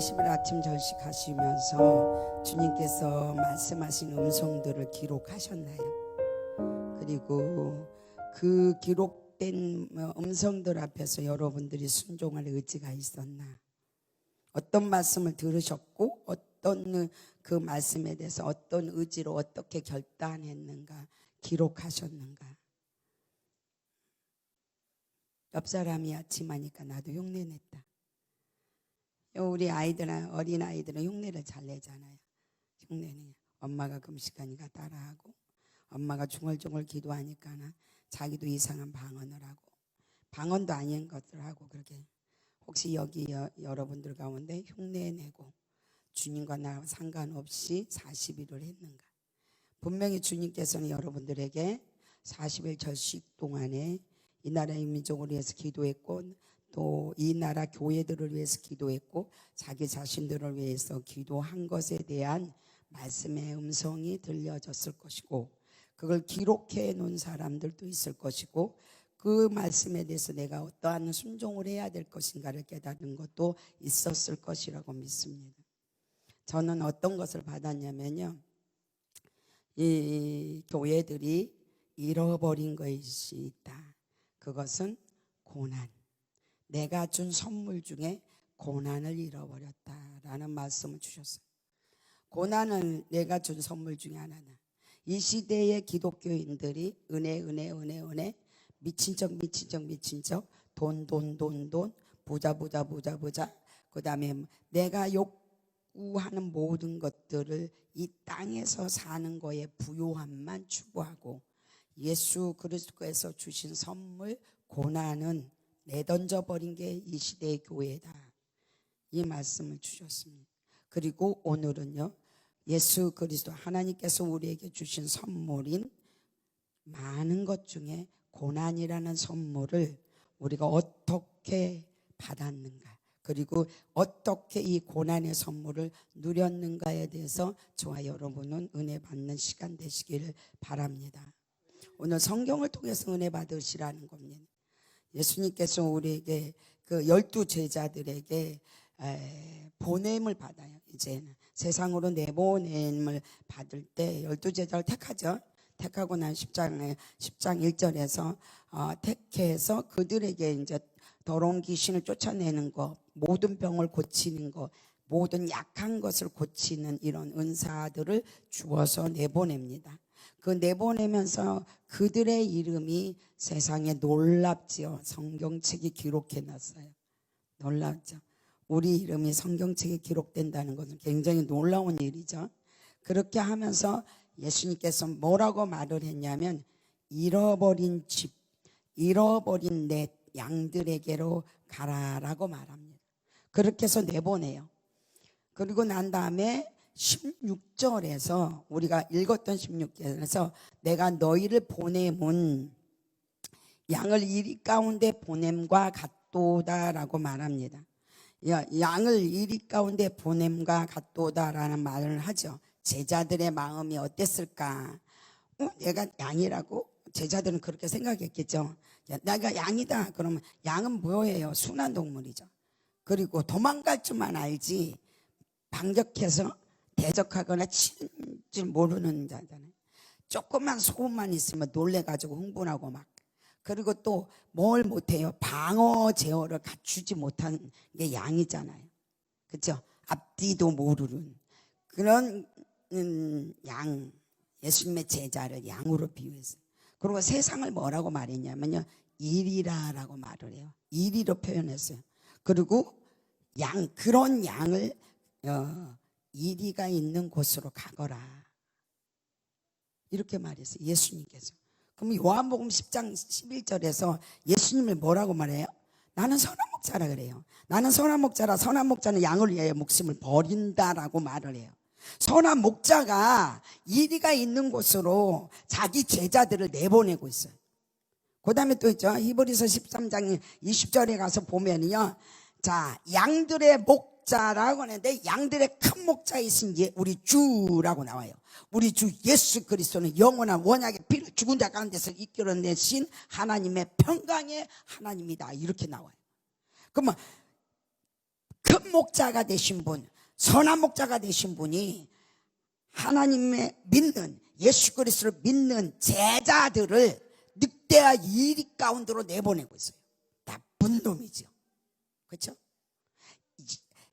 30일 아침 절식하시면서 주님께서 말씀하신 음성들을 기록하셨나요? 그리고 그 기록된 음성들 앞에서 여러분들이 순종할 의지가 있었나? 어떤 말씀을 들으셨고 어떤 그 말씀에 대해서 어떤 의지로 어떻게 결단했는가, 기록하셨는가? 옆 사람이 아침하니까 나도 흉내 냈다. 우리 아이들은, 어린 아이들은 흉내를 잘 내잖아요. 흉내는 엄마가 금식하니까 따라하고, 엄마가 중얼중얼 기도하니까 자기도 이상한 방언을 하고, 방언도 아닌 것들 하고. 그렇게 혹시 여기 여러분들 가운데 흉내내고 주님과 나 상관없이 40일을 했는가? 분명히 주님께서는 여러분들에게 40일 절식 동안에 이 나라의 민족을 위해서 기도했고, 또 이 나라 교회들을 위해서 기도했고, 자기 자신들을 위해서 기도한 것에 대한 말씀의 음성이 들려졌을 것이고, 그걸 기록해 놓은 사람들도 있을 것이고, 그 말씀에 대해서 내가 어떠한 순종을 해야 될 것인가를 깨닫는 것도 있었을 것이라고 믿습니다. 저는 어떤 것을 받았냐면요, 이 교회들이 잃어버린 것이 있다. 그것은 고난. 내가 준 선물 중에 고난을 잃어버렸다라는 말씀을 주셨어요. 고난은 내가 준 선물 중에 하나다. 이 시대의 기독교인들이 은혜 미친 척 돈 부자 그 다음에 내가 요구하는 모든 것들을 이 땅에서 사는 거에 부요함만 추구하고, 예수 그리스도께서 주신 선물 고난은 내던져버린 게 이 시대의 교회다, 이 말씀을 주셨습니다. 그리고 오늘은요, 예수 그리스도 하나님께서 우리에게 주신 선물인 많은 것 중에 고난이라는 선물을 우리가 어떻게 받았는가, 그리고 어떻게 이 고난의 선물을 누렸는가에 대해서 저와 여러분은 은혜 받는 시간 되시기를 바랍니다. 오늘 성경을 통해서 은혜 받으시라는 겁니다. 예수님께서 우리에게 그 12 제자들에게 보냄을 받아요. 이제는 세상으로 내보냄을 받을 때 12 제자를 택하죠. 택하고 난 10장 1절에서 택해서 그들에게 이제 더러운 귀신을 쫓아내는 거, 모든 병을 고치는 거, 모든 약한 것을 고치는 이런 은사들을 주어서 내보냅니다. 그 내보내면서 그들의 이름이 세상에 놀랍지요. 성경책이 기록해 놨어요. 놀랍죠. 우리 이름이 성경책에 기록된다는 것은 굉장히 놀라운 일이죠. 그렇게 하면서 예수님께서 뭐라고 말을 했냐면, 잃어버린 집, 잃어버린 내 양들에게로 가라라고 말합니다. 그렇게 해서 내보내요. 그리고 난 다음에 16절에서 우리가 읽었던 16절에서 내가 너희를 보내문 양을 이리 가운데 보냄과 같도다라고 말합니다. 양을 이리 가운데 보냄과 같도다라는 말을 하죠. 제자들의 마음이 어땠을까? 내가 양이라고? 제자들은 그렇게 생각했겠죠. 내가 양이다 그러면 양은 뭐예요? 순한 동물이죠. 그리고 도망갈 줄만 알지 반격해서 대적하거나 치는 줄 모르는 자잖아요. 조그만 소음만 있으면 놀래가지고 흥분하고 막. 그리고 또 뭘 못해요? 방어 제어를 갖추지 못한 게 양이잖아요. 그렇죠? 앞뒤도 모르는 그런 양, 예수님의 제자를 양으로 비유했어요. 그리고 세상을 뭐라고 말했냐면요, 이리라라고 말을 해요. 이리로 표현했어요. 그리고 그런 양을 이리가 있는 곳으로 가거라, 이렇게 말했어요, 예수님께서. 그럼 요한복음 10장 11절에서 예수님을 뭐라고 말해요? 나는 선한 목자라 그래요. 나는 선한 목자라. 선한 목자는 양을 위해 목숨을 버린다라고 말을 해요. 선한 목자가 이리가 있는 곳으로 자기 제자들을 내보내고 있어요. 그 다음에 또 있죠. 히브리서 13장 20절에 가서 보면요, 자, 양들의 목자라고 하는데 양들의 큰 목자이신 게 우리 주라고 나와요. 우리 주 예수 그리스도는 영원한 원약의 피를 죽은 자 가운데서 이끌어내신 하나님의 평강의 하나님이다, 이렇게 나와요. 그러면 그 큰 목자가 되신 분, 선한 목자가 되신 분이 하나님의 믿는, 예수 그리스도를 믿는 제자들을 늑대와 이리 가운데로 내보내고 있어요. 나쁜 놈이죠. 그렇죠?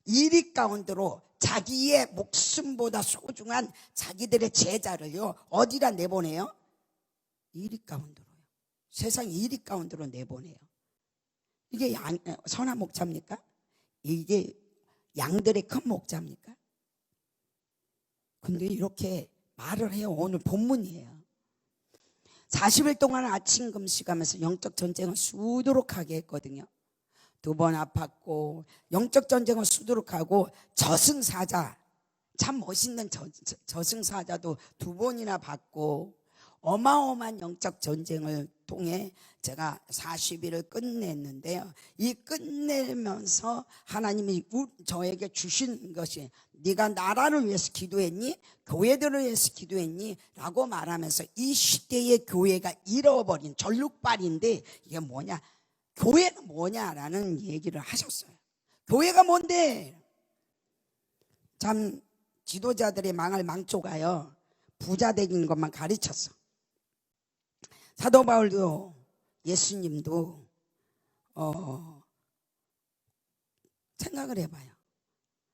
이리 가운데로 자기의 목숨보다 소중한 자기들의 제자를요, 어디다 내보내요? 이리 가운데로요. 세상 이리 가운데로 내보내요. 이게 선한 목자입니까? 이게 양들의 큰 목자입니까? 근데 이렇게 말을 해요. 오늘 본문이에요. 40일 동안 아침 금식하면서 영적 전쟁을 수두룩하게 했거든요. 2번 아팠고 영적 전쟁을 수두룩하고 저승사자, 참 멋있는 저승사자도 2번이나 받고 어마어마한 영적 전쟁을 통해 제가 40일을 끝냈는데요. 이 끝내면서 하나님이 저에게 주신 것이, 네가 나라를 위해서 기도했니? 교회들을 위해서 기도했니? 라고 말하면서 이 시대의 교회가 잃어버린 전룩발인데, 이게 뭐냐? 교회는 뭐냐라는 얘기를 하셨어요. 교회가 뭔데? 참 지도자들의 망할 망조가요, 부자 되는 것만 가르쳤어. 사도 바울도 예수님도 생각을 해봐요.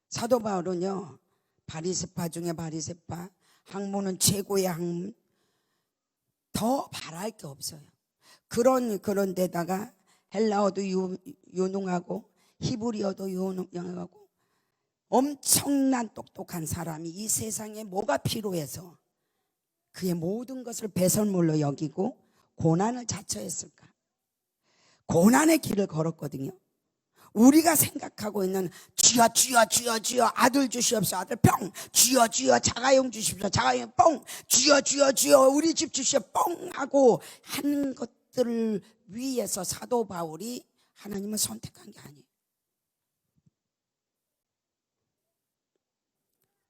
사도 바울은요, 바리새파 중에 바리새파, 학문은 최고의 학문, 더 바랄 게 없어요. 그런 데다가 헬라어도 유능하고 히브리어도 유능하고 엄청난 똑똑한 사람이 이 세상에 뭐가 필요해서 그의 모든 것을 배설물로 여기고 고난을 자처했을까? 고난의 길을 걸었거든요. 우리가 생각하고 있는 주여 주여 주여 주여 아들 주시옵소서 아들 뿅, 주여 주여 자가용 주십시오 자가용 뻥, 주여 주여 주여 우리 집 주시오 뻥 하고 하는 것들을 위해서 사도 바울이 하나님을 선택한 게 아니에요.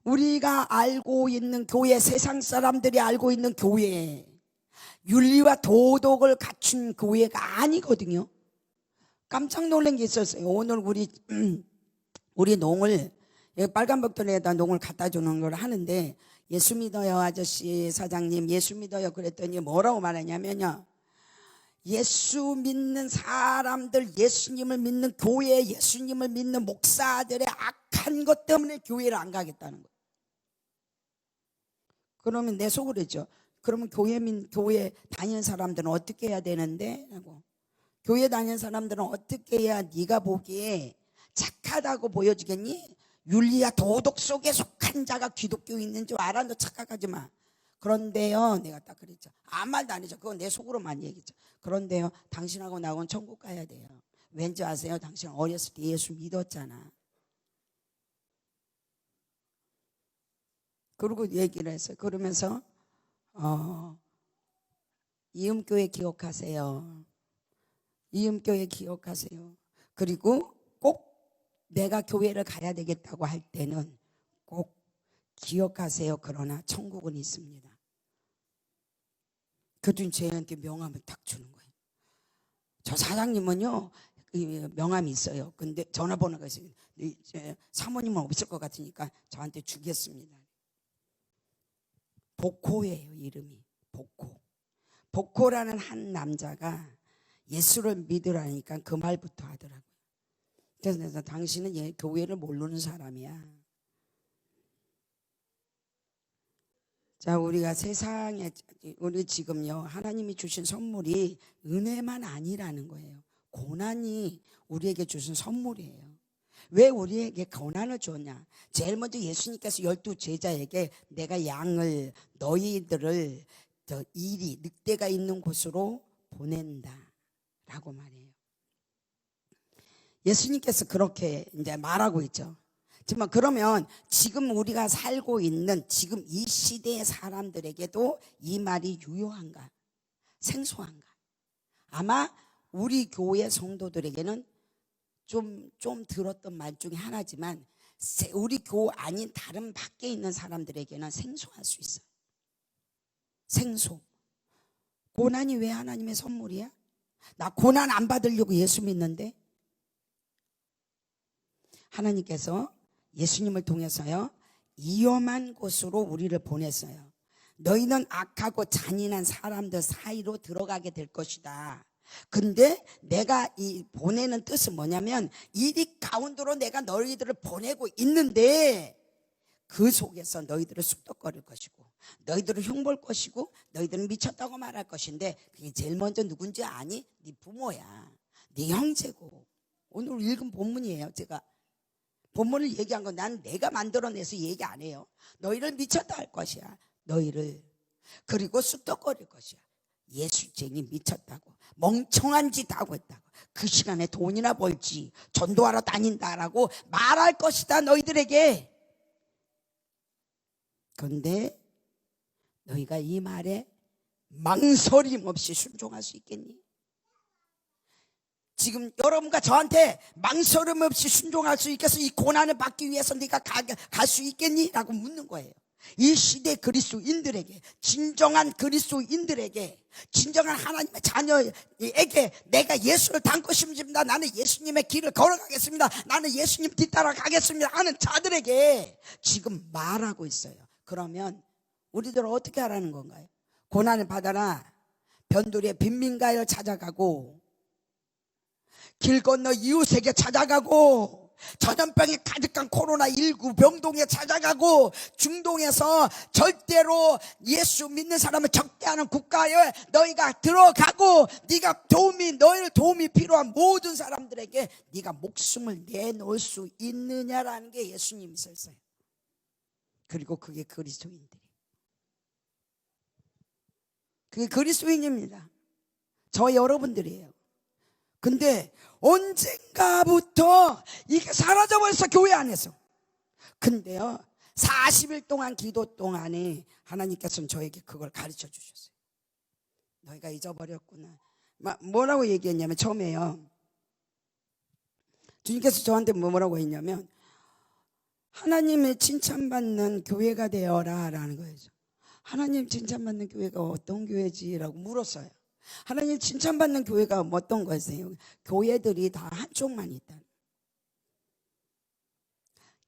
우리가 알고 있는 교회, 세상 사람들이 알고 있는 교회, 윤리와 도덕을 갖춘 교회가 아니거든요. 깜짝 놀란 게 있었어요. 오늘 우리 농을, 빨간벽돌에다 농을 갖다 주는 걸 하는데, 예수 믿어요 아저씨 사장님, 예수 믿어요 그랬더니 뭐라고 말하냐면요, 예수 믿는 사람들, 예수님을 믿는 교회, 예수님을 믿는 목사들의 악한 것 때문에 교회를 안 가겠다는 거예요. 그러면 내 속으로 했죠. 그러면 교회 다니는 사람들은 어떻게 해야 되는데? 하고, 교회 다니는 사람들은 어떻게 해야 네가 보기에 착하다고 보여주겠니? 윤리와 도덕 속에 속한 자가 기독교에 있는 줄 알아? 너 착각하지 마. 그런데요, 내가 딱 그랬죠. 아무 말도 안 했죠. 그건 내 속으로만 얘기했죠. 그런데요, 당신하고 나하고는 천국 가야 돼요. 왠지 아세요? 당신 어렸을 때 예수 믿었잖아. 그러고 얘기를 했어요. 그러면서 이음교회 기억하세요. 이음교회 기억하세요. 그리고 꼭 내가 교회를 가야 되겠다고 할 때는 꼭 기억하세요. 그러나 천국은 있습니다. 그랬더니 쟤한테 명함을 딱 주는 거예요. 저 사장님은요, 명함이 있어요. 근데 전화번호가 있어요. 사모님은 없을 것 같으니까 저한테 주겠습니다. 복호예요, 이름이. 복호라는 한 남자가 예수를 믿으라니까 그 말부터 하더라고요. 그래서 당신은 교회를 모르는 사람이야. 자, 우리가 세상에, 우리 지금요, 하나님이 주신 선물이 은혜만 아니라는 거예요. 고난이 우리에게 주신 선물이에요. 왜 우리에게 고난을 줬냐? 제일 먼저 예수님께서 12 제자에게 내가 양을, 너희들을 이리 늑대가 있는 곳으로 보낸다 라고 말해요. 예수님께서 그렇게 이제 말하고 있죠. 정말 그러면 지금 우리가 살고 있는 지금 이 시대의 사람들에게도 이 말이 유효한가? 생소한가? 아마 우리 교회 성도들에게는 좀 들었던 말 중에 하나지만 우리 교회 아닌 다른 밖에 있는 사람들에게는 생소할 수 있어요. 생소. 고난이 왜 하나님의 선물이야? 나 고난 안 받으려고 예수 믿는데? 하나님께서 예수님을 통해서요, 위험한 곳으로 우리를 보냈어요. 너희는 악하고 잔인한 사람들 사이로 들어가게 될 것이다. 근데 내가 이 보내는 뜻은 뭐냐면, 이리 가운데로 내가 너희들을 보내고 있는데 그 속에서 너희들을 쑥덕거릴 것이고, 너희들을 흉볼 것이고, 너희들은 미쳤다고 말할 것인데, 그게 제일 먼저 누군지 아니? 네 부모야, 네 형제고. 오늘 읽은 본문이에요. 제가 본문을 얘기한 건 난 내가 만들어내서 얘기 안 해요. 너희를 미쳤다 할 것이야. 너희를. 그리고 쑥덕거릴 것이야. 예수쟁이, 미쳤다고, 멍청한 짓 하고 있다고, 그 시간에 돈이나 벌지, 전도하러 다닌다라고 말할 것이다, 너희들에게. 그런데 너희가 이 말에 망설임 없이 순종할 수 있겠니? 지금 여러분과 저한테 망설임 없이 순종할 수 있겠어? 이 고난을 받기 위해서 네가 갈 수 있겠니? 라고 묻는 거예요. 이 시대 그리스도인들에게, 진정한 그리스도인들에게, 진정한 하나님의 자녀에게 내가 예수를 닮고 싶습니다, 나는 예수님의 길을 걸어가겠습니다, 나는 예수님 뒤따라 가겠습니다 하는 자들에게 지금 말하고 있어요. 그러면 우리들은 어떻게 하라는 건가요? 고난을 받아라, 변두리의 빈민가를 찾아가고, 길 건너 이웃에게 찾아가고, 전염병이 가득한 코로나19 병동에 찾아가고, 중동에서 절대로 예수 믿는 사람을 적대하는 국가에 너희가 들어가고, 너희를 도움이 필요한 모든 사람들에게 네가 목숨을 내놓을 수 있느냐라는 게 예수님이 있었어요. 그리고 그게 그리스도인들이, 그게 그리스도인입니다. 저 여러분들이에요. 근데 언젠가부터 이게 사라져버렸어, 교회 안에서. 근데요, 40일 동안 기도 동안에 하나님께서는 저에게 그걸 가르쳐 주셨어요. 너희가 잊어버렸구나. 뭐라고 얘기했냐면, 처음에요, 주님께서 저한테 뭐라고 했냐면, 하나님의 칭찬받는 교회가 되어라 라는 거예요. 하나님 칭찬받는 교회가 어떤 교회지라고 물었어요. 하나님 칭찬받는 교회가 어떤 거였어요? 교회들이 다 한쪽만 있다.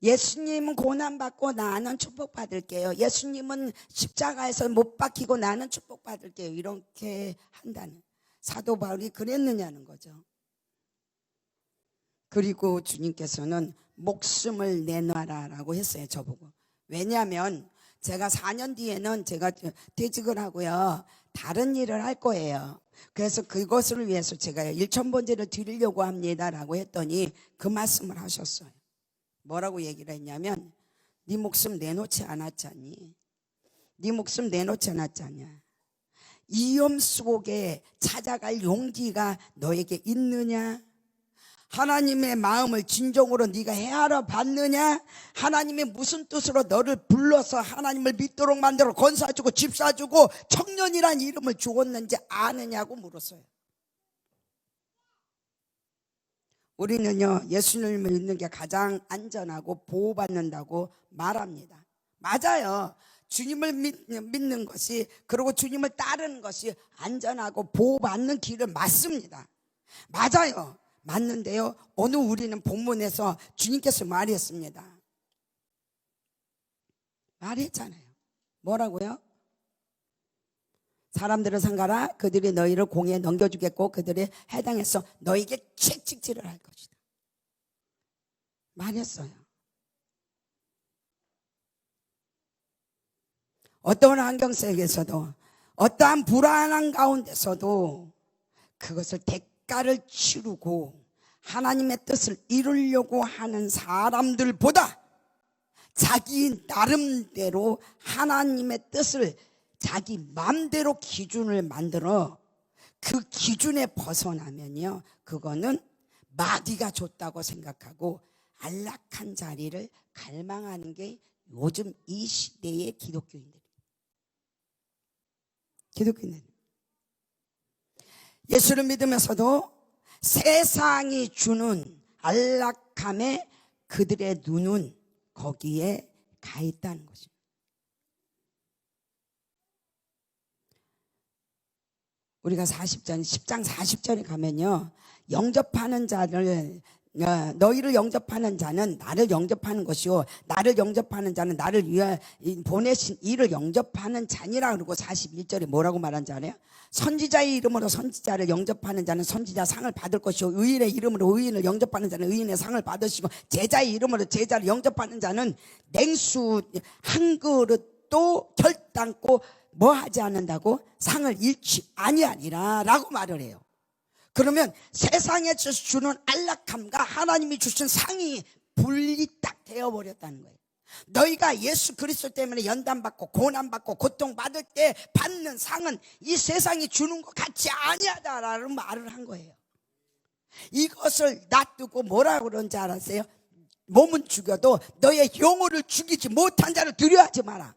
예수님은 고난받고 나는 축복받을게요. 예수님은 십자가에서 못 박히고 나는 축복받을게요. 이렇게 한다는, 사도 바울이 그랬느냐는 거죠. 그리고 주님께서는 목숨을 내놔라 라고 했어요, 저보고. 왜냐하면 제가 4년 뒤에는 제가 퇴직을 하고요, 다른 일을 할 거예요. 그래서 그것을 위해서 제가 1,000번제를 드리려고 합니다 라고 했더니 그 말씀을 하셨어요. 뭐라고 얘기를 했냐면, 네 목숨 내놓지 않았잖니? 네 목숨 내놓지 않았잖냐? 위험 속에 찾아갈 용기가 너에게 있느냐? 하나님의 마음을 진정으로 네가 헤아려 봤느냐? 하나님이 무슨 뜻으로 너를 불러서 하나님을 믿도록 만들어 건사 주고 집 사주고 청년이란 이름을 주었는지 아느냐고 물었어요. 우리는요, 예수님을 믿는 게 가장 안전하고 보호받는다고 말합니다. 맞아요. 주님을 믿는 것이, 그리고 주님을 따르는 것이 안전하고 보호받는 길을 맞습니다. 맞아요. 맞는데요, 오늘 우리는 본문에서 주님께서 말했습니다. 말했잖아요. 뭐라고요? 사람들을 상가라, 그들이 너희를 공에 넘겨주겠고 그들이 해당해서 너희에게 채찍질을 할 것이다. 말했어요. 어떠한 환경 속에서도, 어떠한 불안한 가운데서도 그것을 대가를 치르고 하나님의 뜻을 이루려고 하는 사람들보다 자기 나름대로 하나님의 뜻을 자기 마음대로 기준을 만들어 그 기준에 벗어나면요, 그거는 마귀가 줬다고 생각하고 안락한 자리를 갈망하는 게 요즘 이 시대의 기독교인들. 예수를 믿으면서도 세상이 주는 안락함에 그들의 눈은 거기에 가 있다는 거죠. 우리가 10장 40절에 가면요, 영접하는 자를 너희를 영접하는 자는 나를 영접하는 것이요 나를 영접하는 자는 나를 위해 보내신 이를 영접하는 자니라. 그러고 41절에 뭐라고 말한지 알아요? 선지자의 이름으로 선지자를 영접하는 자는 선지자 상을 받을 것이요 의인의 이름으로 의인을 영접하는 자는 의인의 상을 받으시고 제자의 이름으로 제자를 영접하는 자는 냉수 한 그릇도 결단코 뭐 하지 않는다고? 상을 잃지 아니하리라 라고 말을 해요. 그러면 세상에서 주는 안락함과 하나님이 주신 상이 분리 딱 되어버렸다는 거예요. 너희가 예수 그리스도 때문에 연단받고 고난받고 고통받을 때 받는 상은 이 세상이 주는 것 같지 아니하다라는 말을 한 거예요. 이것을 놔두고 뭐라고 그런지 알았어요? 몸은 죽여도 너의 영혼을 죽이지 못한 자를 두려워하지 마라.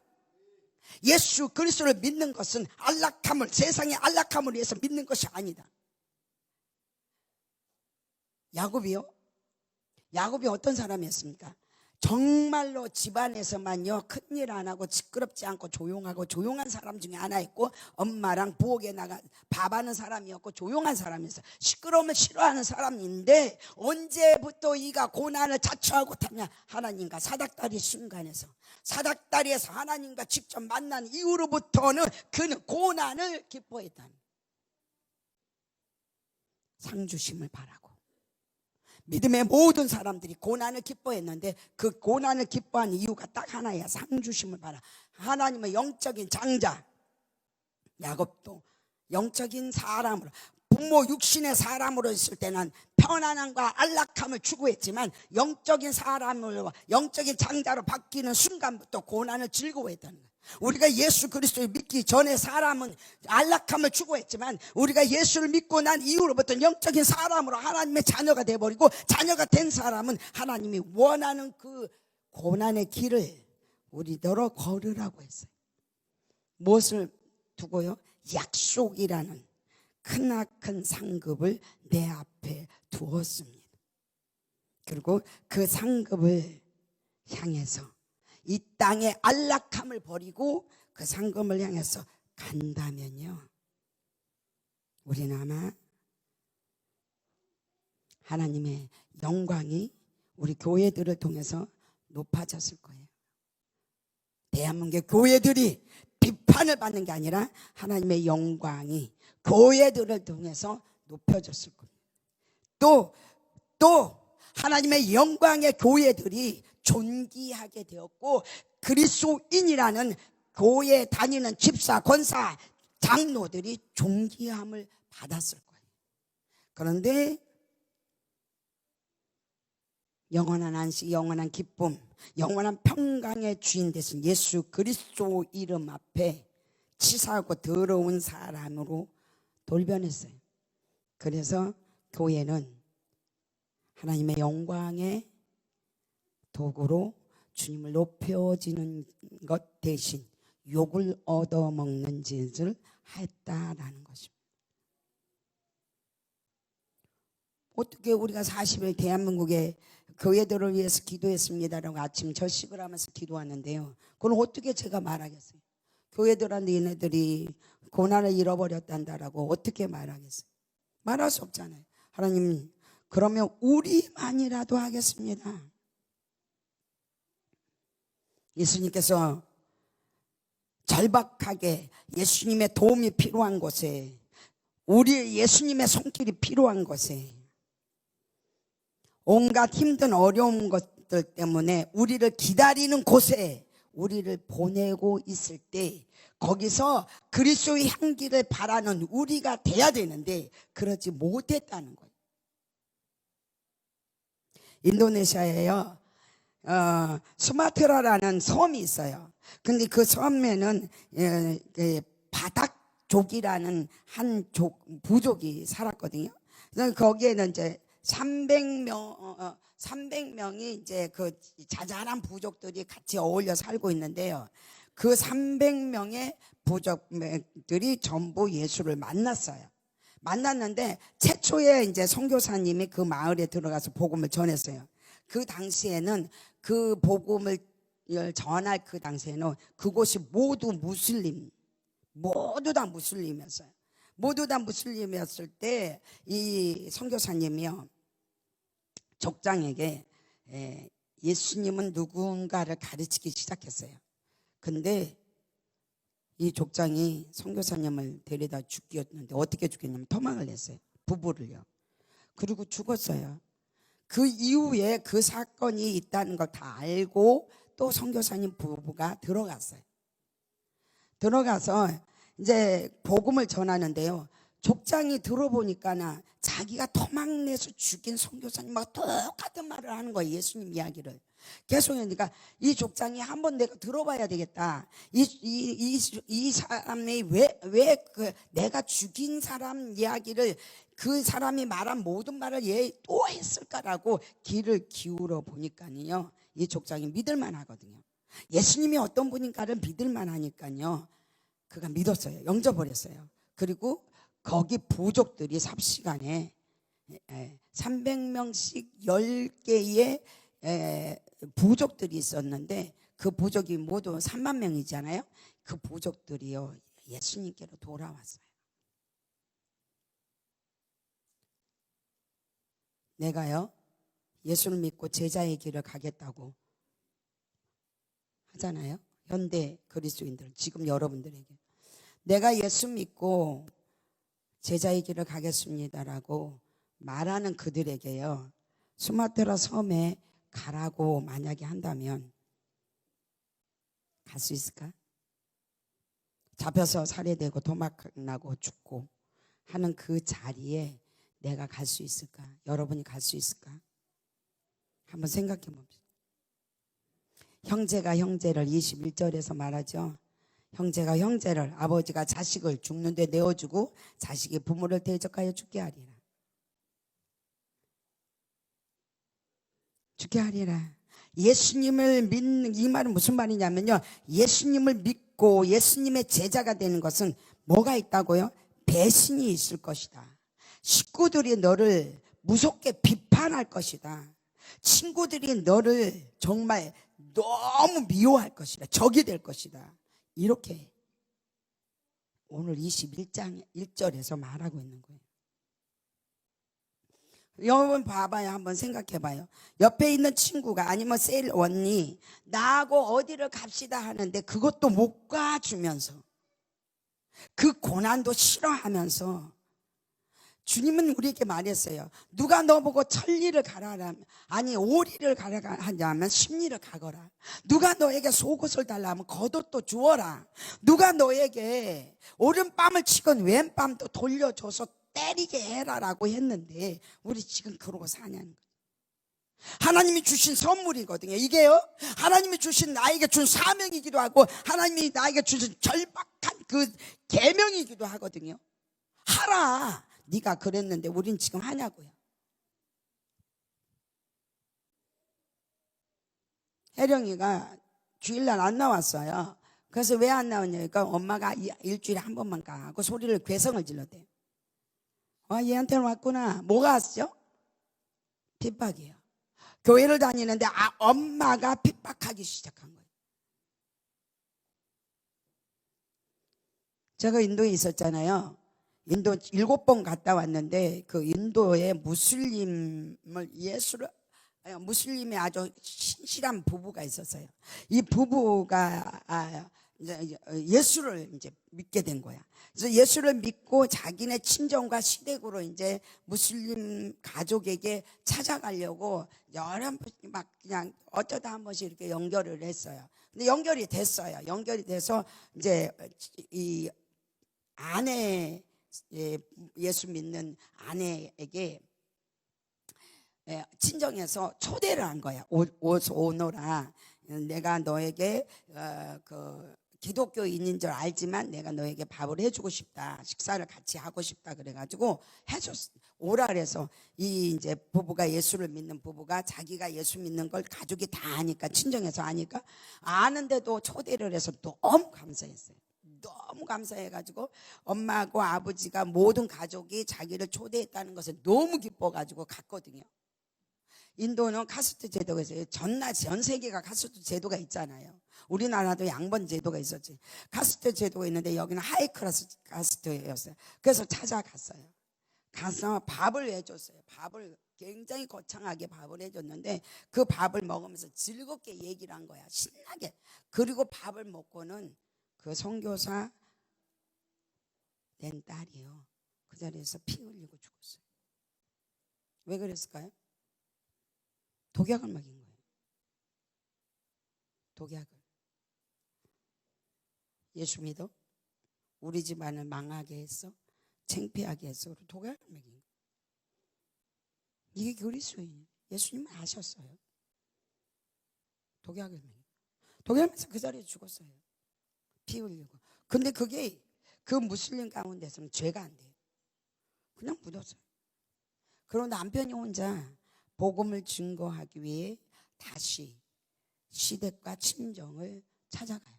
예수 그리스도를 믿는 것은 안락함을, 세상의 안락함을 위해서 믿는 것이 아니다. 야곱이 어떤 사람이었습니까? 정말로 집안에서만요 큰일 안 하고 시끄럽지 않고 조용하고 조용한 사람 중에 하나였고, 엄마랑 부엌에 나가 밥하는 사람이었고 조용한 사람이었어요. 시끄러우면 싫어하는 사람인데 언제부터 이가 고난을 자초하고 타냐? 하나님과 사닥다리 순간에서, 사닥다리에서 하나님과 직접 만난 이후로부터는 그는 고난을 기뻐했다는, 상주심을 바라고. 믿음의 모든 사람들이 고난을 기뻐했는데 그 고난을 기뻐한 이유가 딱 하나야. 상주심을 바라. 하나님의 영적인 장자 야곱도 영적인 사람으로, 부모 육신의 사람으로 있을 때는 편안함과 안락함을 추구했지만 영적인 사람으로, 영적인 장자로 바뀌는 순간부터 고난을 즐거워했다는 거예요. 우리가 예수 그리스도를 믿기 전에 사람은 안락함을 추구했지만 우리가 예수를 믿고 난 이후로부터 영적인 사람으로 하나님의 자녀가 되어버리고, 자녀가 된 사람은 하나님이 원하는 그 고난의 길을 우리더러 걸으라고 했어요. 무엇을 두고요? 약속이라는 크나큰 상급을 내 앞에 두었습니다. 그리고 그 상급을 향해서 이 땅의 안락함을 버리고 그 상급을 향해서 간다면요, 우리는 아마 하나님의 영광이 우리 교회들을 통해서 높아졌을 거예요. 대한민국의 교회들이 비판을 받는 게 아니라 하나님의 영광이 교회들을 통해서 높여졌을 거예요. 또 하나님의 영광의 교회들이 존귀하게 되었고, 그리스도인이라는 교회 다니는 집사, 권사, 장로들이 존귀함을 받았을 거예요. 그런데 영원한 안식, 영원한 기쁨, 영원한 평강의 주인 되신 예수 그리스도 이름 앞에 치사하고 더러운 사람으로 돌변했어요. 그래서 교회는 하나님의 영광의 도구로 주님을 높여지는 것 대신 욕을 얻어먹는 짓을 했다라는 것입니다. 어떻게 우리가 40일 대한민국의 교회들을 위해서 기도했습니다라고 아침 절식을 하면서 기도하는데요, 그건 어떻게 제가 말하겠어요? 교회들한테 얘네들이 고난을 잃어버렸단다라고 어떻게 말하겠어요? 말할 수 없잖아요. 하나님, 그러면 우리만이라도 하겠습니다. 예수님께서 절박하게 예수님의 도움이 필요한 곳에, 우리 예수님의 손길이 필요한 곳에, 온갖 힘든 어려운 것들 때문에 우리를 기다리는 곳에 우리를 보내고 있을 때, 거기서 그리스도의 향기를 바라는 우리가 돼야 되는데 그러지 못했다는 거예요. 인도네시아에요, 수마트라라는 섬이 있어요. 근데 그 섬에는 바닥족이라는 한 부족이 살았거든요. 그래서 거기에는 이제 300명이 이제 그 자잘한 부족들이 같이 어울려 살고 있는데요, 그 300명의 부족들이 전부 예수를 만났어요. 만났는데 최초에 이제 선교사님이 그 마을에 들어가서 복음을 전했어요. 그 당시에는 그 복음을 전할 그 당시에는 그곳이 모두 다 무슬림이었어요. 모두 다 무슬림이었을 때 이 선교사님이요, 족장에게 예수님은 누군가를 가르치기 시작했어요. 근데 이 족장이 선교사님을 데려다 죽였는데 어떻게 죽였냐면 토막을 냈어요. 부부를요. 그리고 죽었어요. 그 이후에 그 사건이 있다는 걸 다 알고 또 선교사님 부부가 들어갔어요. 들어가서 이제 복음을 전하는데요. 족장이 들어보니까 자기가 토막 내서 죽인 선교사님하고 똑같은 말을 하는 거예요. 예수님 이야기를 계속 하니까 이 족장이 한번 내가 들어봐야 되겠다. 이 사람이 왜 내가 죽인 사람 이야기를 그 사람이 말한 모든 말을 얘 또 했을까라고 귀를 기울여 보니까요. 이 족장이 믿을만 하거든요. 예수님이 어떤 분인가를 믿을만 하니까요. 그가 믿었어요. 영접버렸어요. 그리고 거기 부족들이 삽시간에 300명씩 10개의 부족들이 있었는데 그 부족이 모두 3만 명이잖아요. 그 부족들이요 예수님께로 돌아왔어요. 내가요 예수를 믿고 제자의 길을 가겠다고 하잖아요. 현대 그리스도인들 지금 여러분들에게 내가 예수 믿고 제자의 길을 가겠습니다라고 말하는 그들에게요 수마트라 섬에 가라고 만약에 한다면 갈 수 있을까? 잡혀서 살해되고 도망나고 죽고 하는 그 자리에 내가 갈 수 있을까? 여러분이 갈 수 있을까? 한번 생각해 봅시다. 형제가 형제를 21절에서 말하죠. 형제가 형제를 아버지가 자식을 죽는데 내어주고 자식이 부모를 대적하여 죽게 하리라. 죽게 하리라. 예수님을 믿는 이 말은 무슨 말이냐면요. 예수님을 믿고 예수님의 제자가 되는 것은 뭐가 있다고요? 배신이 있을 것이다. 식구들이 너를 무섭게 비판할 것이다. 친구들이 너를 정말 너무 미워할 것이다. 적이 될 것이다. 이렇게 오늘 21장 1절에서 말하고 있는 거예요. 여러분 봐봐요. 한번 생각해봐요. 옆에 있는 친구가 아니면 셀 언니 나하고 어디를 갑시다 하는데 그것도 못 가주면서 그 고난도 싫어하면서 주님은 우리에게 말했어요. 누가 너보고 천리를 가라라면 아니 오리를 가라 하냐면 십리를 가거라. 누가 너에게 속옷을 달라면 겉옷도 주어라. 누가 너에게 오른뺨을 치건 왼뺨도 돌려줘서 때리게 해라라고 했는데 우리 지금 그러고 사냐는 거예요. 하나님이 주신 선물이거든요. 이게요 하나님이 주신 나에게 준 사명이기도 하고 하나님이 나에게 주신 절박한 그 계명이기도 하거든요. 하라. 네가 그랬는데 우린 지금 하냐고요. 혜령이가 주일날 안 나왔어요. 그래서 왜 안 나왔냐니까 엄마가 일주일에 한 번만 가 하고 소리를 괴성을 질렀대요. 얘한테는 왔구나. 뭐가 왔죠? 핍박이에요. 교회를 다니는데 엄마가 핍박하기 시작한 거예요. 제가 인도에 있었잖아요. 인도 7번 갔다 왔는데 그 인도의 무슬림의 아주 신실한 부부가 있었어요. 이 부부가 예수를 이제 믿게 된 거야. 그래서 예수를 믿고 자기네 친정과 시댁으로 이제 무슬림 가족에게 찾아가려고 여러 번 막 그냥 어쩌다 한 번씩 이렇게 연결을 했어요. 근데 연결이 됐어요. 연결이 돼서 이제 이 아내 예수 믿는 아내에게 친정에서 초대를 한 거야. 오너라. 내가 너에게 그 기독교인인 줄 알지만 내가 너에게 밥을 해주고 싶다. 식사를 같이 하고 싶다. 그래가지고 해줬어. 오라 그래서 이 이제 부부가 예수를 믿는 부부가 자기가 예수 믿는 걸 가족이 다 아니까 친정에서 아니까 아는데도 초대를 해서 너무 감사했어요. 너무 감사해가지고 엄마하고 아버지가 모든 가족이 자기를 초대했다는 것을 너무 기뻐가지고 갔거든요. 인도는 카스트 제도가 있어요. 전 세계가 카스트 제도가 있잖아요. 우리나라도 양번 제도가 있었지. 카스트 제도가 있는데 여기는 하이 클래스 카스트였어요. 그래서 찾아갔어요. 가서 밥을 해줬어요. 밥을 굉장히 거창하게 밥을 해줬는데 그 밥을 먹으면서 즐겁게 얘기를 한 거야. 신나게. 그리고 밥을 먹고는 그 선교사 낸 딸이요, 그 자리에서 피 흘리고 죽었어요. 왜 그랬을까요? 독약을 먹인 거예요. 독약을. 예수 믿어? 우리 집안을 망하게 했어? 창피하게 했어? 그리고 독약을 먹인 거예요. 이게 그리스도인이에요. 예수님은 아셨어요. 독약을 먹인 거예요. 독약하면서 그 자리에 죽었어요. 피 흘리고. 근데 그게 그 무슬림 가운데서는 죄가 안 돼요. 그냥 묻었어요. 그리고 남편이 혼자 복음을 증거하기 위해 다시 시댁과 친정을 찾아가요.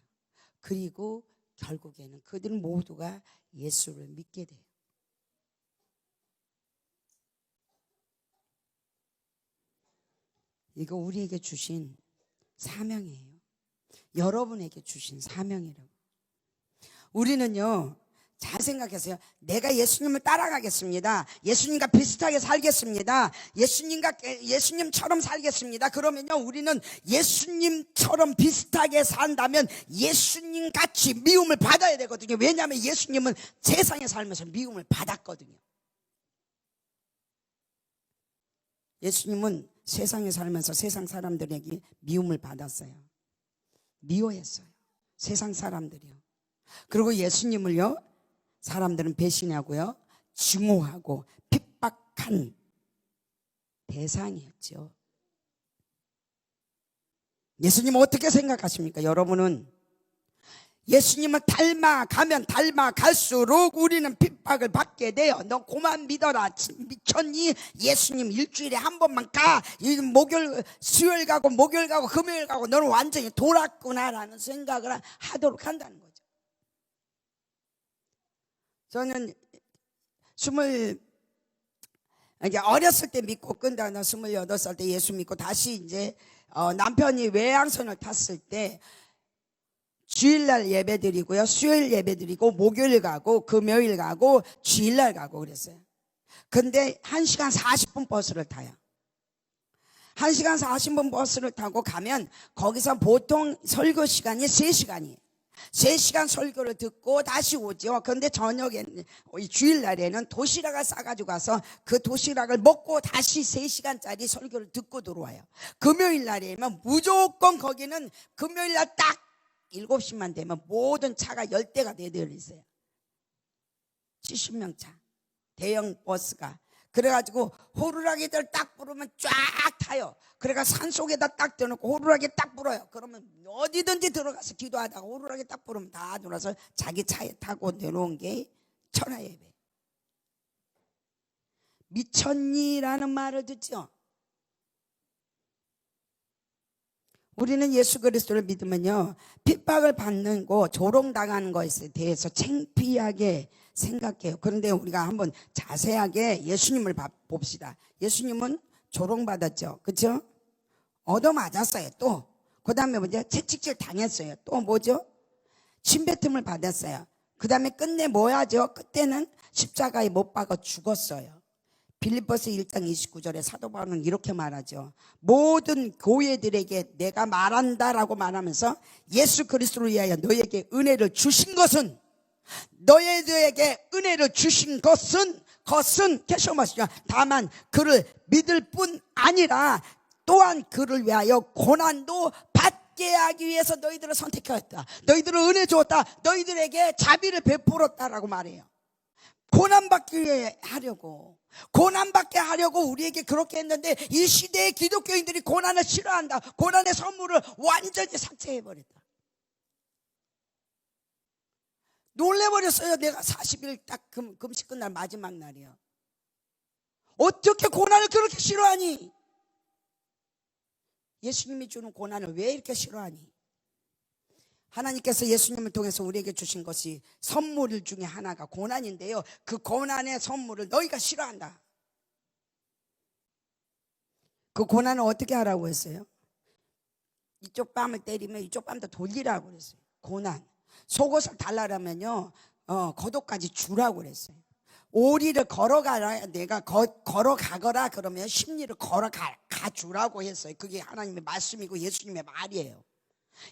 그리고 결국에는 그들 모두가 예수를 믿게 돼요. 이거 우리에게 주신 사명이에요. 여러분에게 주신 사명이라고. 우리는요, 잘 생각하세요. 내가 예수님을 따라가겠습니다. 예수님과 비슷하게 살겠습니다. 예수님처럼 살겠습니다. 그러면요, 우리는 예수님처럼 비슷하게 산다면 예수님 같이 미움을 받아야 되거든요. 왜냐하면 예수님은 세상에 살면서 미움을 받았거든요. 예수님은 세상에 살면서 세상 사람들에게 미움을 받았어요. 미워했어요. 세상 사람들이요. 그리고 예수님을요, 사람들은 배신하고요, 증오하고 핍박한 대상이었죠. 예수님은 어떻게 생각하십니까? 여러분은 예수님을 닮아가면 닮아갈수록 우리는 핍박을 받게 돼요. 너 그만 믿어라. 미쳤니? 예수님 일주일에 한 번만 가. 수요일 가고 목요일 가고 금요일 가고 너는 완전히 돌았구나라는 생각을 하도록 한다는 거죠. 저는 이제 어렸을 때 믿고 끝나나 28살 때 예수 믿고 다시 이제 남편이 외양선을 탔을 때 주일날 예배 드리고요, 수요일 예배 드리고 목요일 가고 금요일 가고 주일날 가고 그랬어요. 근데 1시간 40분 버스를 타요. 1시간 40분 버스를 타고 가면 거기서 보통 설교 시간이 3시간이에요. 3시간 설교를 듣고 다시 오죠. 그런데 저녁에는, 주일날에는 도시락을 싸가지고 가서 그 도시락을 먹고 다시 3시간짜리 설교를 듣고 들어와요. 금요일날이면 무조건 거기는 금요일날 딱 7시만 되면 모든 차가 10대가 대대로 있어요. 70명 차, 대형 버스가. 그래가지고 호루라기들 딱 부르면 쫙 타요. 그래가 산속에다 딱 대놓고 호루라기 딱 불어요. 그러면 어디든지 들어가서 기도하다가 호루라기 딱 부르면 다 돌아서 자기 차에 타고 내려온 게 천하예배. 미쳤니라는 말을 듣죠. 우리는 예수 그리스도를 믿으면요, 핍박을 받는 거, 조롱당하는 것에 대해서 창피하게 생각해요. 그런데 우리가 한번 자세하게 예수님을 봅시다. 예수님은 조롱받았죠. 그렇죠? 얻어맞았어요. 또 그 다음에 뭐죠? 채찍질 당했어요. 또 뭐죠? 침뱉음을 받았어요. 그 다음에 끝내 뭐 하죠? 그때는 십자가에 못 박아 죽었어요. 빌립보서 1장 29절에 사도 바울은 이렇게 말하죠. 모든 교회들에게 내가 말한다라고 말하면서 예수 그리스도를 위하여 너에게 은혜를 주신 것은, 너희들에게 은혜를 주신 것은 캐셔마시죠. 다만 그를 믿을 뿐 아니라 또한 그를 위하여 고난도 받게 하기 위해서 너희들을 선택하였다. 너희들을 은혜 주었다. 너희들에게 자비를 베풀었다라고 말해요. 고난받게 하려고 우리에게 그렇게 했는데, 이 시대의 기독교인들이 고난을 싫어한다. 고난의 선물을 완전히 삭제해버렸다. 놀래버렸어요. 내가 40일 딱 금식 끝날 마지막 날이요. 어떻게 고난을 그렇게 싫어하니? 예수님이 주는 고난을 왜 이렇게 싫어하니? 하나님께서 예수님을 통해서 우리에게 주신 것이 선물 중에 하나가 고난인데요, 그 고난의 선물을 너희가 싫어한다. 그 고난을 어떻게 하라고 했어요? 이쪽 뺨을 때리면 이쪽 뺨도 돌리라고 그랬어요. 고난. 속옷을 달라라면요, 겉옷까지 주라고 그랬어요. 오리를 걸어가라, 내가 걸어가거라 그러면 십리를 가주라고 했어요. 그게 하나님의 말씀이고 예수님의 말이에요.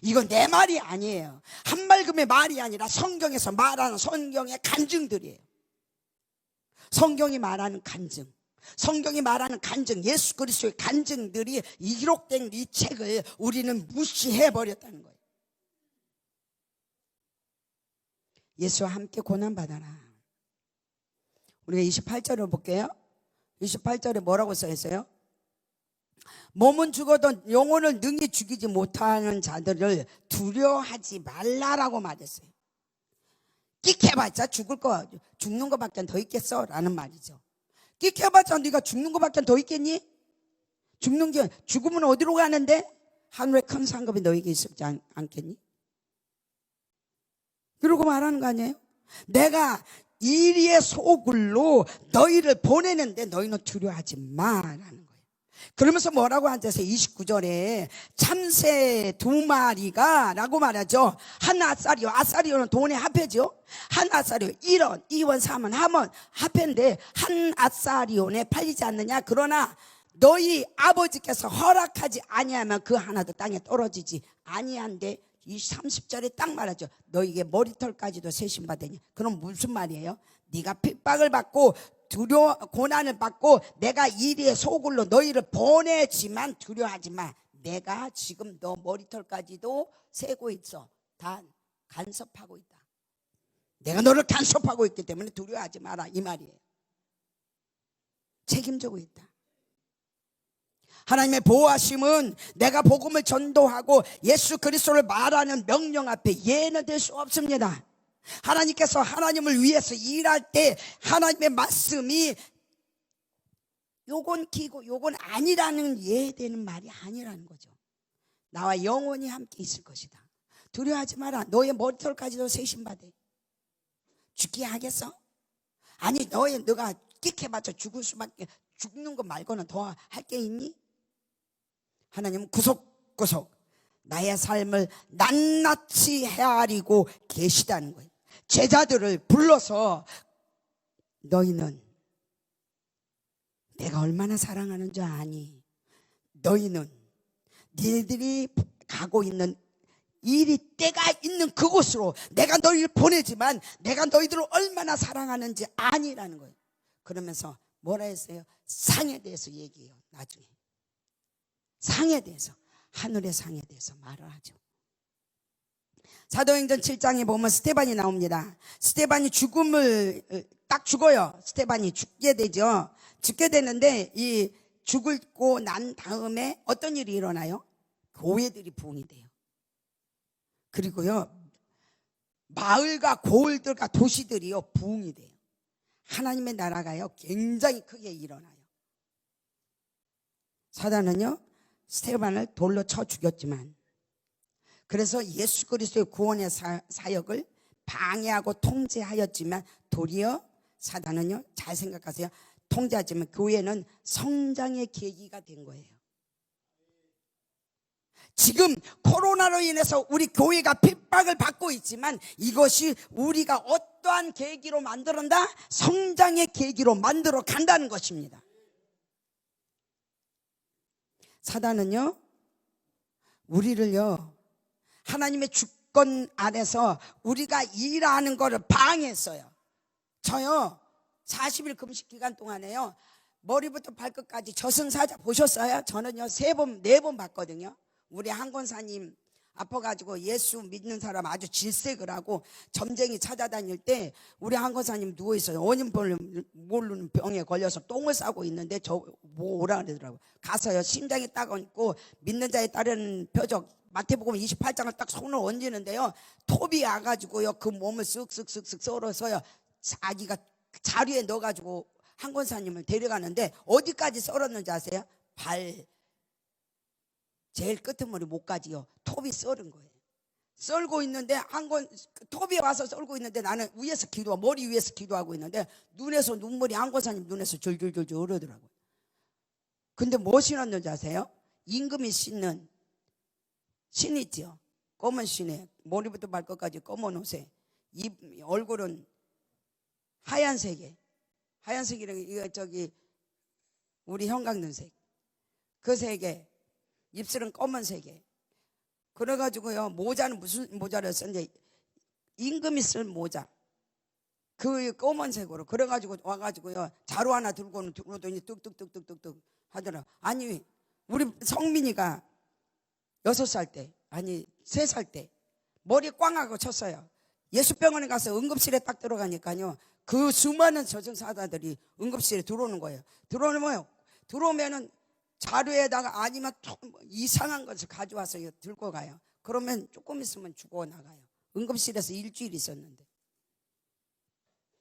이건 내 말이 아니에요. 한말금의 말이 아니라 성경에서 말하는 성경의 간증들이에요. 성경이 말하는 간증, 성경이 말하는 간증, 예수 그리스도의 간증들이 기록된 이 책을 우리는 무시해버렸다는 거예요. 예수와 함께 고난받아라. 우리가 28절을 볼게요. 28절에 뭐라고 써있어요? 몸은 죽어도 영혼을 능히 죽이지 못하는 자들을 두려워하지 말라라고 말했어요. 끽해봤자 죽는 거밖에 더 있겠어? 라는 말이죠. 끽해봤자 네가 죽는 거밖에 더 있겠니? 죽으면 어디로 가는데? 하늘의 큰 상급이 너에게 있지 않겠니? 그러고 말하는 거 아니에요? 내가 이리의 소굴로 너희를 보내는데 너희는 두려워하지 마라는 거예요. 그러면서 뭐라고 앉아서 29절에 참새 2마리가 라고 말하죠. 한 아사리오, 아사리오는 돈의 화폐죠. 한 아사리오 1원, 2원, 3원, 함원 화폐인데 한 아사리온에 팔리지 않느냐. 그러나 너희 아버지께서 허락하지 아니하면 그 하나도 땅에 떨어지지 아니한데, 이 30절에 딱 말하죠. 너에게 머리털까지도 세심받으니. 그럼 무슨 말이에요? 네가 핍박을 받고 고난을 받고 내가 이리의 소굴로 너희를 보내지만 두려워하지 마. 내가 지금 너 머리털까지도 세고 있어. 다 간섭하고 있다. 내가 너를 간섭하고 있기 때문에 두려워하지 마라, 이 말이에요. 책임지고 있다. 하나님의 보호하심은 내가 복음을 전도하고 예수 그리스도를 말하는 명령 앞에 예는 될 수 없습니다. 하나님께서 하나님을 위해서 일할 때 하나님의 말씀이 요건 기고 요건 아니라는 예되는 말이 아니라는 거죠. 나와 영원히 함께 있을 것이다. 두려워하지 마라. 너의 머리털까지도 세심받아. 죽게 하겠어? 아니 너가 끽해봤자 죽는 것 말고는 더 할 게 있니? 하나님은 구석구석 나의 삶을 낱낱이 헤아리고 계시다는 거예요. 제자들을 불러서 너희는 내가 얼마나 사랑하는 줄 아니? 너희는 니들이 가고 있는 일이 때가 있는 그곳으로 내가 너희를 보내지만 내가 너희들을 얼마나 사랑하는지 아니라는 거예요. 그러면서 뭐라 했어요? 상에 대해서 얘기해요. 나중에 상에 대해서, 하늘의 상에 대해서 말을 하죠. 사도행전 7장에 보면 스데반이 나옵니다. 스데반이 딱 죽어요. 스데반이 죽게 되죠. 죽게 되는데 이 죽고 난 다음에 어떤 일이 일어나요? 교회들이 부흥이 돼요. 그리고요 마을과 고을들과 도시들이요 부흥이 돼요. 하나님의 나라가요 굉장히 크게 일어나요. 사단은요 스데반을 돌로 쳐 죽였지만, 그래서 예수 그리스도의 구원의 사역을 방해하고 통제하였지만 도리어 사단은요, 잘 생각하세요, 통제하지만 교회는 성장의 계기가 된 거예요. 지금 코로나로 인해서 우리 교회가 핍박을 받고 있지만 이것이 우리가 어떠한 계기로 만들었다? 성장의 계기로 만들어 간다는 것입니다. 사단은요 우리를요 하나님의 주권 안에서 우리가 일하는 거를 방해했어요. 저요 40일 금식 기간 동안에요 머리부터 발끝까지 저승사자 보셨어요? 저는요 3번 4번 봤거든요. 우리 한 권사님 아파가지고 예수 믿는 사람 아주 질색을 하고 점쟁이 찾아다닐 때 우리 한 권사님 누워있어요. 원인 모르는 병에 걸려서 똥을 싸고 있는데 저 뭐 오라 그러더라고요. 가서요 심장이 따가있고 믿는 자에 따르는 표적 마태복음 28장을 딱 손을 얹는데요 톱이 와가지고요 그 몸을 쓱쓱쓱쓱 썰어서요 자기가 자리에 넣어가지고 한 권사님을 데려가는데 어디까지 썰었는지 아세요? 발 제일 끄트머리 목까지요 톱이 썰은 거예요. 썰고 있는데 톱이 와서 썰고 있는데 나는 위에서 머리 위에서 기도하고 있는데 눈에서 눈물이 한 권사님 눈에서 줄줄줄줄 흐르더라고요. 근데 뭐 신었는지 아세요? 임금이 신는 신 있죠. 검은 신에 머리부터 발끝까지 검은 옷에 얼굴은 하얀색에 하얀색이랑 이거 우리 형광등색 그 세 개, 입술은 검은색에. 그래가지고요 모자는 무슨 모자를 썼는데 임금이 쓸 모자 그 검은색으로 그래가지고 와가지고요 자루 하나 들고는 들어오더니 뚝뚝뚝뚝뚝뚝 하더라. 아니 우리 성민이가 6살 때 아니 3살 때 머리 꽝하고 쳤어요. 예수병원에 가서 응급실에 딱 들어가니까요 그 수많은 저승사자들이 응급실에 들어오는 거예요. 들어오면은 자루에다가 아니면 이상한 것을 가져와서 들고 가요. 그러면 조금 있으면 죽어나가요. 응급실에서 일주일 있었는데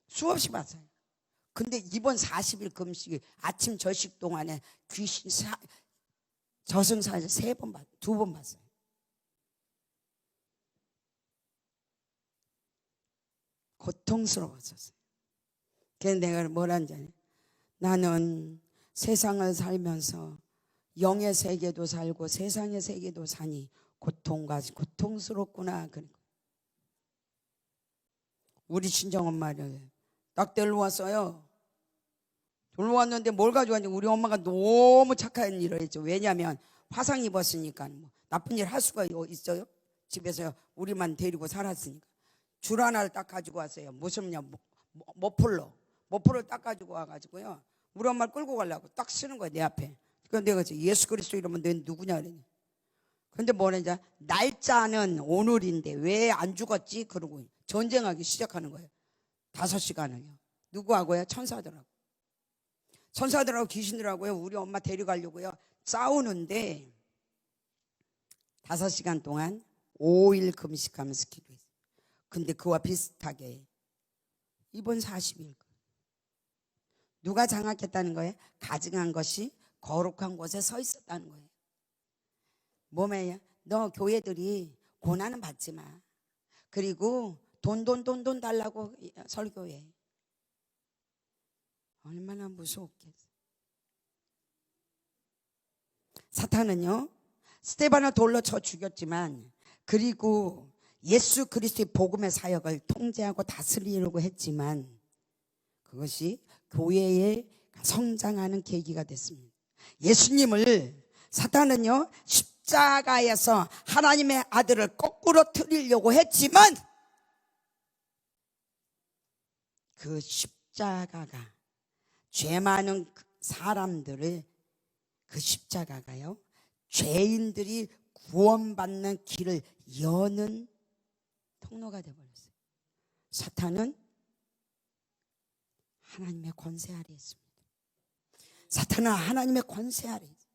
수없이 봤어요. 근데 이번 40일 금식 아침 저식 동안에 귀신 저승사자 2번 봤어요. 고통스러웠었어요. 그래서 내가 뭐라는지 아냐? 나는 세상을 살면서 영의 세계도 살고 세상의 세계도 사니 고통스럽구나. 우리 친정엄마를 딱 데리러 왔어요. 데리러 왔는데 뭘 가져왔는지 우리 엄마가 너무 착한 일을 했죠. 왜냐하면 화상 입었으니까 뭐 나쁜 일 할 수가 있어요. 집에서 우리만 데리고 살았으니까 줄 하나를 딱 가지고 왔어요. 무슨냐 모폴로 딱 가지고 와가지고요 우리 엄마를 끌고 가려고 딱 쓰는 거야 내 앞에. 그런데 내가 예수 그리스도 이러면 너 누구냐 그러니. 근데 뭐냐 날짜는 오늘인데 왜 안 죽었지? 그러고 전쟁하기 시작하는 거예요. 5시간을요. 누구하고요? 천사들하고 귀신들하고요 우리 엄마 데려가려고요 싸우는데 5시간 동안 5일 금식하면서 기도했어요. 근데 그와 비슷하게 이번 40일 누가 장악했다는 거예요? 가증한 것이 거룩한 곳에 서 있었다는 거예요. 뭐매요? 너 교회들이 고난은 받지 마. 그리고 돈 달라고 설교해. 얼마나 무서웠겠어. 사탄은요 스데반을 돌로 쳐 죽였지만 그리고 예수 그리스도의 복음의 사역을 통제하고 다스리려고 했지만 그것이 교회에 성장하는 계기가 됐습니다. 예수님을 사탄은요 십자가에서 하나님의 아들을 거꾸로 틀리려고 했지만 그 십자가가 죄 많은 사람들을 그 십자가가요 죄인들이 구원받는 길을 여는 통로가 되어버렸어요. 사탄은 하나님의 권세 아래 있습니다. 사탄은 하나님의 권세 아래 있습니다.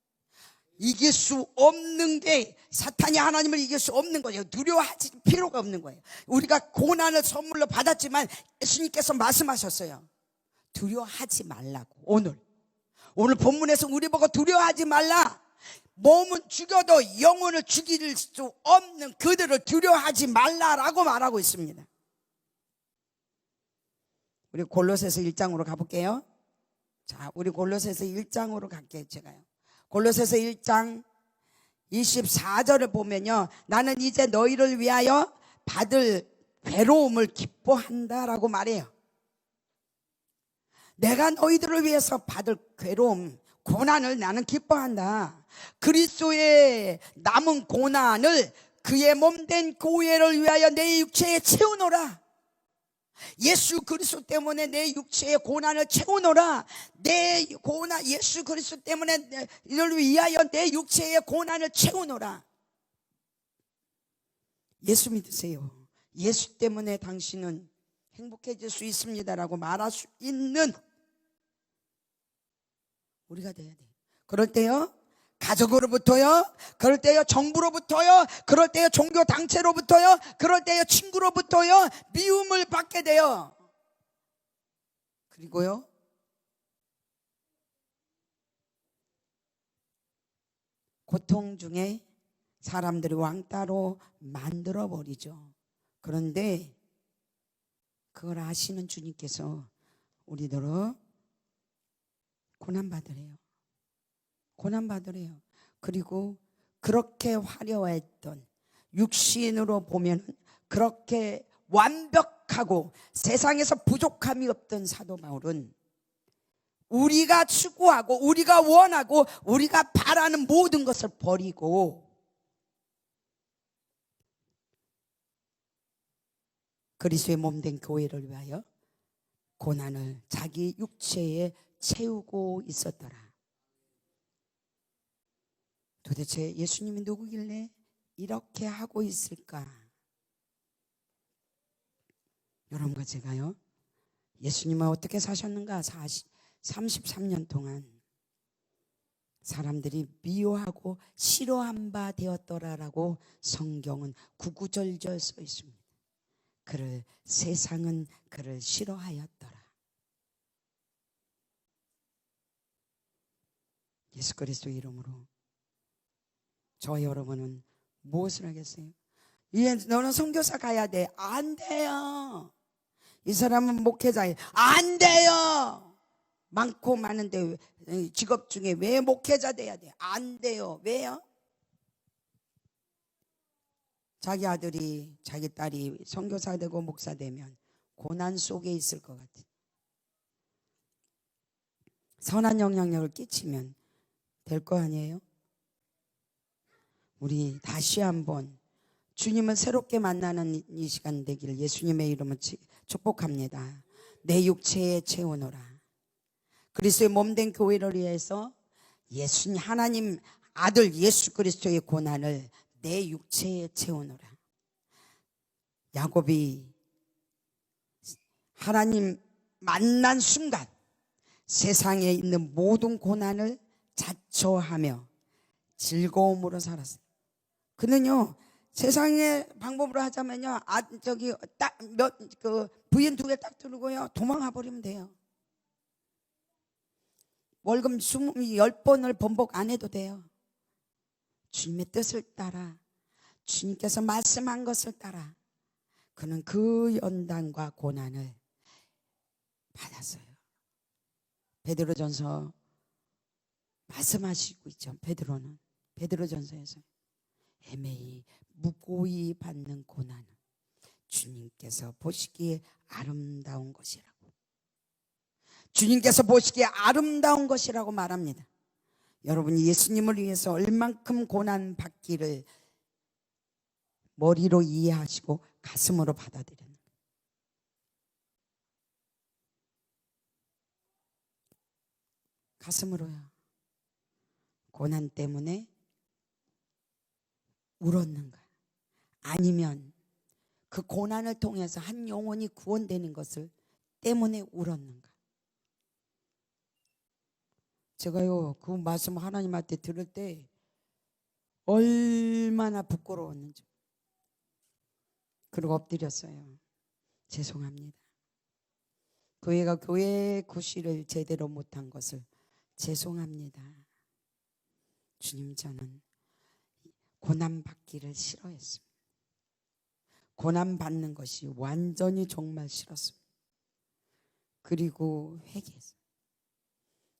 이길 수 없는 게 사탄이 하나님을 이길 수 없는 거예요. 두려워할 필요가 없는 거예요. 우리가 고난을 선물로 받았지만 예수님께서 말씀하셨어요. 두려워하지 말라고. 오늘 본문에서 우리 보고 두려워하지 말라. 몸은 죽여도 영혼을 죽일 수 없는 그들을 두려워하지 말라라고 말하고 있습니다. 우리 골로새서 1장으로 가볼게요. 자, 우리 골로새서 1장으로 갈게요. 제가요. 골로새서 1장 24절을 보면요. 나는 이제 너희를 위하여 받을 괴로움을 기뻐한다라고 말해요. 내가 너희들을 위해서 받을 괴로움, 고난을 나는 기뻐한다. 그리스도의 남은 고난을 그의 몸된 교회를 위하여 내 육체에 채우노라. 예수 그리스도 때문에 내 육체의 고난을 채우노라. 예수 그리스도 때문에 이를 위하여 내 육체의 고난을 채우노라. 예수 믿으세요. 예수 때문에 당신은 행복해질 수 있습니다라고 말할 수 있는 우리가 돼야 돼요. 그럴 때요 가족으로부터요, 그럴 때요 정부로부터요, 그럴 때요 종교 단체로부터요, 그럴 때요 친구로부터요 미움을 받게 돼요. 그리고요 고통 중에 사람들이 왕따로 만들어버리죠. 그런데 그걸 아시는 주님께서 우리들을 고난받으래요. 그리고 그렇게 화려했던 육신으로 보면 그렇게 완벽하고 세상에서 부족함이 없던 사도 바울은 우리가 추구하고 우리가 원하고 우리가 바라는 모든 것을 버리고 그리스도의 몸된 교회를 위하여 고난을 자기 육체에 채우고 있었더라. 도대체 예수님이 누구길래 이렇게 하고 있을까? 여러분과 제가요, 예수님은 어떻게 사셨는가? 33년 동안 사람들이 미워하고 싫어한 바 되었더라라고 성경은 구구절절 써 있습니다. 세상은 그를 싫어하였더라. 예수 그리스도 이름으로 저와 여러분은 무엇을 하겠어요? 너는 선교사 가야 돼. 안 돼요. 이 사람은 목회자예요. 안 돼요. 많고 많은데 직업 중에 왜 목회자 돼야 돼? 안 돼요. 왜요? 자기 아들이 자기 딸이 선교사 되고 목사 되면 고난 속에 있을 것 같아. 선한 영향력을 끼치면 될 거 아니에요? 우리 다시 한번 주님을 새롭게 만나는 이 시간 되기를 예수님의 이름으로 축복합니다. 내 육체에 채우노라. 그리스도의 몸된 교회를 위해서 예수님 하나님 아들 예수 그리스도의 고난을 내 육체에 채우노라. 야곱이 하나님 만난 순간 세상에 있는 모든 고난을 자초하며 즐거움으로 살았어요. 그는요, 세상의 방법으로 하자면요, 부인 2개 딱 들고요, 도망가 버리면 돼요. 월급 10번을 번복 안 해도 돼요. 주님의 뜻을 따라, 주님께서 말씀한 것을 따라, 그는 그 연단과 고난을 받았어요. 베드로전서 말씀하시고 있죠. 베드로전서에서 애매히 무고히 받는 고난은 주님께서 보시기에 아름다운 것이라고, 주님께서 보시기에 아름다운 것이라고 말합니다. 여러분이 예수님을 위해서 얼만큼 고난 받기를 머리로 이해하시고 가슴으로 받아들이는 거예요. 가슴으로요. 고난 때문에 울었는가? 아니면 그 고난을 통해서 한 영혼이 구원되는 것을 때문에 울었는가? 제가요, 그 말씀 하나님한테 들을 때 얼마나 부끄러웠는지. 그리고 엎드렸어요. 죄송합니다. 교회가 교회 구실을 제대로 못한 것을 죄송합니다. 주님, 저는 고난받기를 싫어했습니다. 고난받는 것이 완전히 정말 싫었습니다. 그리고 회개했어요.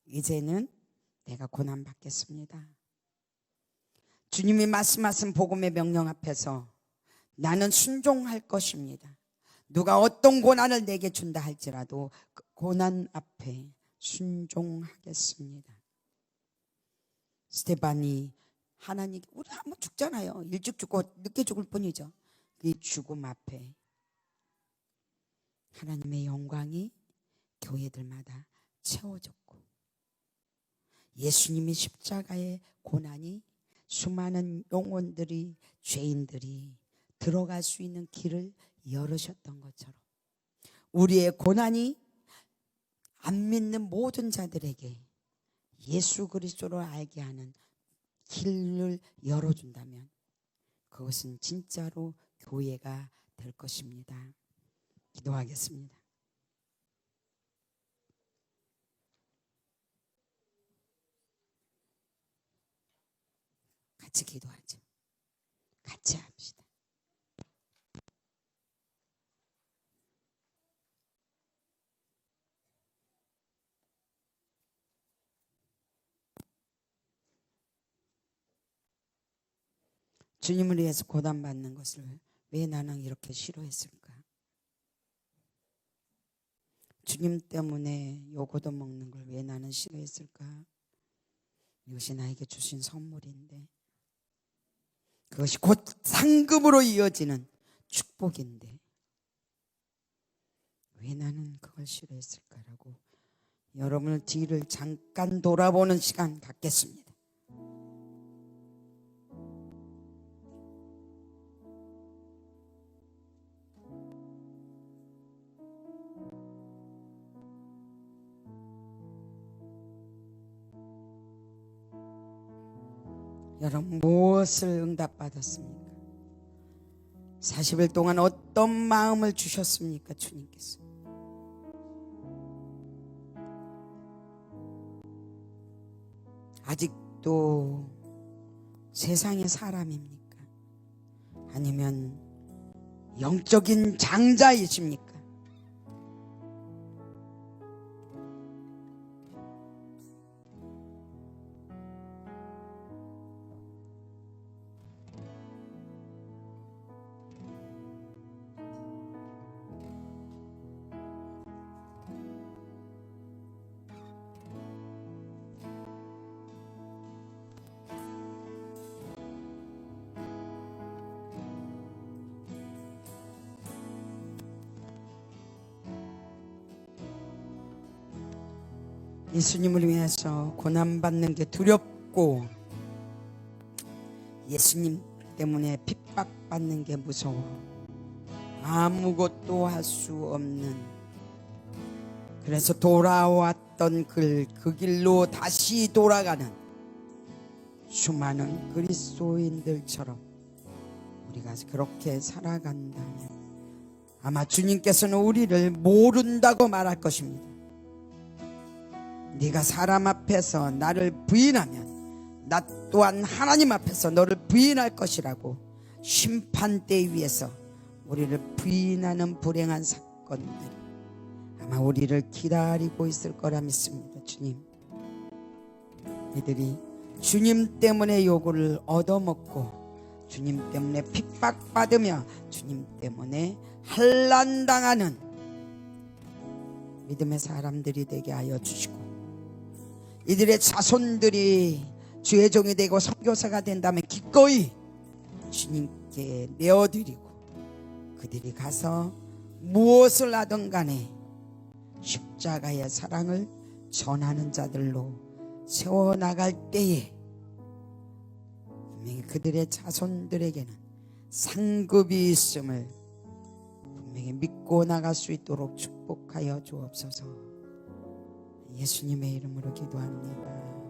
이제는 내가 고난받겠습니다. 주님이 말씀하신 복음의 명령 앞에서 나는 순종할 것입니다. 누가 어떤 고난을 내게 준다 할지라도 그 고난 앞에 순종하겠습니다. 스테반이 하나님, 우리 한번 죽잖아요. 일찍 죽고 늦게 죽을 뿐이죠. 이 죽음 앞에 하나님의 영광이 교회들마다 채워졌고, 예수님이 십자가의 고난이 수많은 영혼들이, 죄인들이 들어갈 수 있는 길을 열으셨던 것처럼 우리의 고난이 안 믿는 모든 자들에게 예수 그리스도를 알게 하는 길을 열어준다면 그것은 진짜로 교회가 될 것입니다. 기도하겠습니다. 같이 기도하죠. 같이 합시다. 주님을 위해서 고난받는 것을 왜 나는 이렇게 싫어했을까? 주님 때문에 요거도 먹는 걸 왜 나는 싫어했을까? 이것이 나에게 주신 선물인데, 그것이 곧 상급으로 이어지는 축복인데 왜 나는 그걸 싫어했을까라고 여러분의 뒤를 잠깐 돌아보는 시간 갖겠습니다. 여러분 무엇을 응답받았습니까? 40일 동안 어떤 마음을 주셨습니까? 주님께서 아직도 세상의 사람입니까? 아니면 영적인 장자이십니까? 예수님을 위해서 고난받는 게 두렵고 예수님 때문에 핍박받는 게 무서워 아무것도 할 수 없는, 그래서 돌아왔던 그 길로 다시 돌아가는 수많은 그리스도인들처럼 우리가 그렇게 살아간다면 아마 주님께서는 우리를 모른다고 말할 것입니다. 네가 사람 앞에서 나를 부인하면 나 또한 하나님 앞에서 너를 부인할 것이라고 심판대 위에서 우리를 부인하는 불행한 사건들이 아마 우리를 기다리고 있을 거라 믿습니다. 주님, 이들이 주님 때문에 요구를 얻어먹고 주님 때문에 핍박받으며 주님 때문에 환난당하는 믿음의 사람들이 되게 하여 주시고, 이들의 자손들이 주의 종이 되고 선교사가 된다면 기꺼이 주님께 내어드리고 그들이 가서 무엇을 하든 간에 십자가의 사랑을 전하는 자들로 세워나갈 때에 분명히 그들의 자손들에게는 상급이 있음을 분명히 믿고 나갈 수 있도록 축복하여 주옵소서. 예수님의 이름으로 기도합니다.